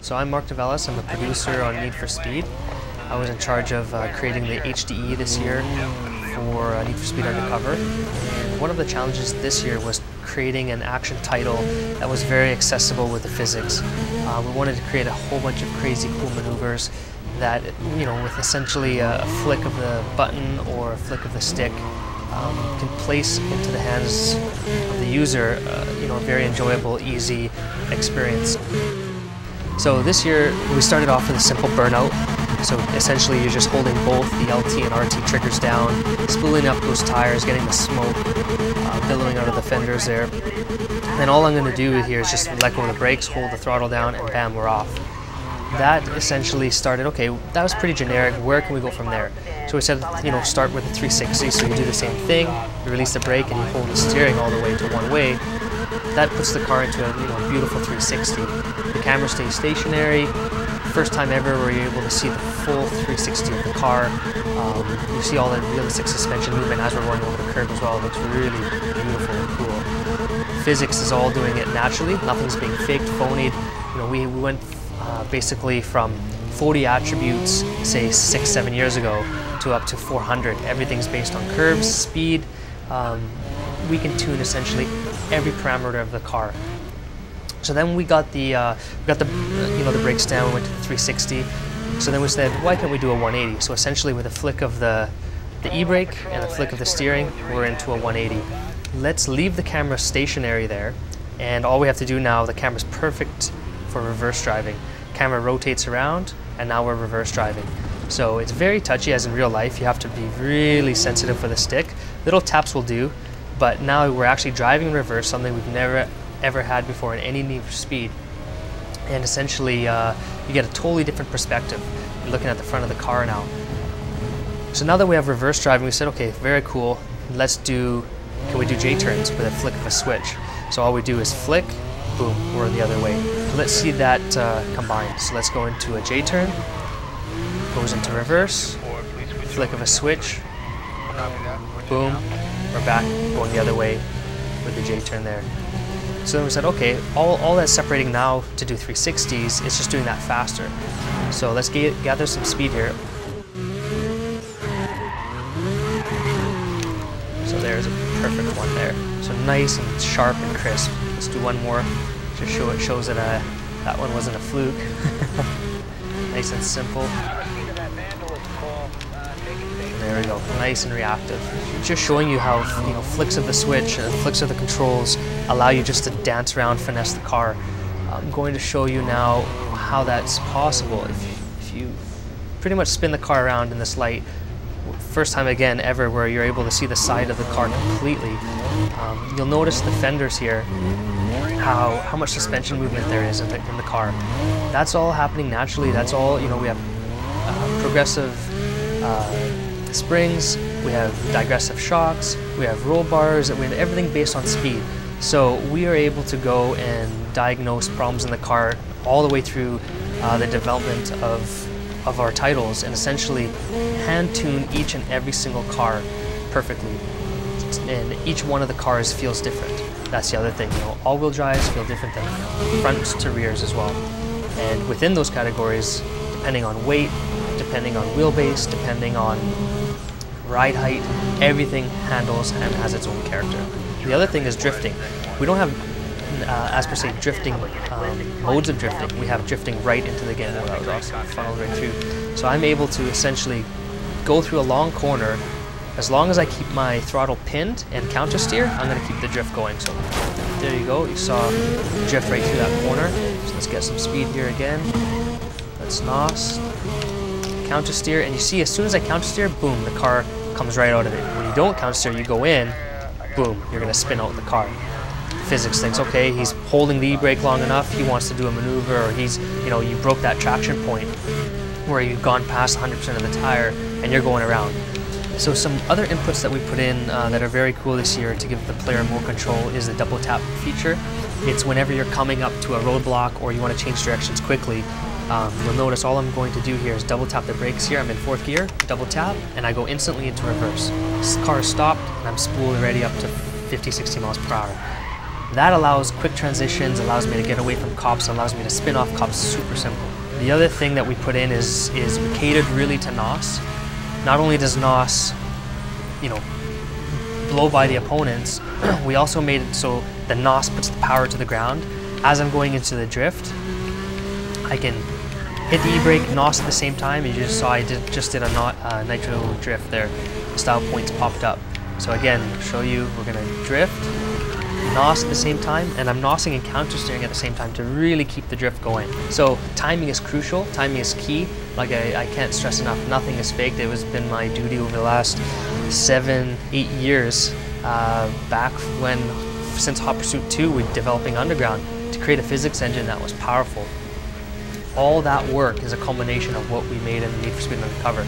So I'm Mark Develis. I'm a producer on Need for Speed. I was in charge of creating the HDE this year for Need for Speed Undercover. And one of the challenges this year was creating an action title that was very accessible with the physics. We wanted to create a whole bunch of crazy cool maneuvers that, with essentially a flick of the button or a flick of the stick, can place into the hands of the user, a very enjoyable, easy experience. So this year we started off with a simple burnout. So essentially you're just holding both the LT and RT triggers down, spooling up those tires, getting the smoke billowing out of the fenders there. And all I'm going to do here is just let go of the brakes, hold the throttle down, and bam, we're off. That essentially started, okay, that was pretty generic, where can we go from there? So we said, start with the 360, so you do the same thing, you release the brake and you hold the steering all the way to one way. That puts the car into a beautiful 360. The camera stays stationary. First time ever where you're able to see the full 360 of the car. You see all the realistic suspension movement as we're going over the curb as well. It looks really beautiful and cool. Physics is all doing it naturally. Nothing's being faked, phonied. We went basically from 40 attributes, say 6-7 years ago, to up to 400. Everything's based on curves, speed. We can tune essentially every parameter of the car. So then we got the brakes down. We went to the 360. So then we said, why can't we do a 180? So essentially, with a flick of the e-brake and a flick of the steering, we're into a 180. Let's leave the camera stationary there, and all we have to do now, the camera's perfect for reverse driving. Camera rotates around, and now we're reverse driving. So it's very touchy, as in real life. You have to be really sensitive for the stick. Little taps will do, but now we're actually driving in reverse, something we've never ever had before in any Need for Speed. And essentially, you get a totally different perspective. You're looking at the front of the car now. So now that we have reverse driving, we said, okay, very cool. Can we do J-turns with a flick of a switch? So all we do is flick, boom, we're the other way. Let's see that combined. So let's go into a J-turn, goes into reverse, flick of a switch, boom, we're back, going the other way with the J-turn there. So then we said, okay, all that's separating now to do 360s is just doing that faster. So let's gather some speed here. So there's a perfect one there. So nice and sharp and crisp. Let's do one more to show it shows that that one wasn't a fluke. Nice and simple. There we go, nice and reactive. Just showing you how flicks of the switch and flicks of the controls allow you just to dance around, finesse the car. I'm going to show you now how that's possible. If you pretty much spin the car around in this light, first time again ever where you're able to see the side of the car completely. You'll notice the fenders here, how much suspension movement there is in the car. That's all happening naturally. That's all, we have progressive springs, we have digressive shocks, we have roll bars, we have everything based on speed. So we are able to go and diagnose problems in the car all the way through the development of our titles, and essentially hand tune each and every single car perfectly. And each one of the cars feels different. That's the other thing, all-wheel drives feel different than fronts to rears as well. And within those categories, depending on weight, depending on wheelbase, depending on ride height, everything handles and has its own character. The other thing is drifting. We don't have, as per se, drifting modes of drifting. We have drifting right into the game mode. That was awesome, funneled right through. So I'm able to essentially go through a long corner. As long as I keep my throttle pinned and counter steer, I'm going to keep the drift going. So there you go. You saw drift right through that corner. So let's get some speed here again. Let's NOS. Counter steer, and you see as soon as I counter steer, boom, the car comes right out of it. When you don't counter steer, you go in, boom, you're going to spin out the car. Physics thinks, okay, he's holding the e-brake long enough, he wants to do a maneuver, or he's, you broke that traction point where you've gone past 100% of the tire and you're going around. So some other inputs that we put in that are very cool this year to give the player more control is the double tap feature. It's whenever you're coming up to a roadblock or you want to change directions quickly, you'll notice all I'm going to do here is double tap the brakes here. I'm in 4th gear, double tap, and I go instantly into reverse. This car is stopped, and I'm spooled already up to 50-60 miles per hour. That allows quick transitions, allows me to get away from cops, allows me to spin off cops, super simple. The other thing that we put in is we catered really to NOS. Not only does NOS, blow by the opponents, we also made it so the NOS puts the power to the ground. As I'm going into the drift, I can hit the e-brake, NOS at the same time. You just saw I just did a nitro drift there. Style points popped up. So again, show you, we're gonna drift, NOS at the same time, and I'm NOSing and counter steering at the same time to really keep the drift going. So timing is crucial, timing is key. Like I can't stress enough, nothing is faked. It has been my duty over the last 7-8 years, back since Hot Pursuit 2, we're developing Underground to create a physics engine that was powerful. All that work is a culmination of what we made in Need for Speed Undercover.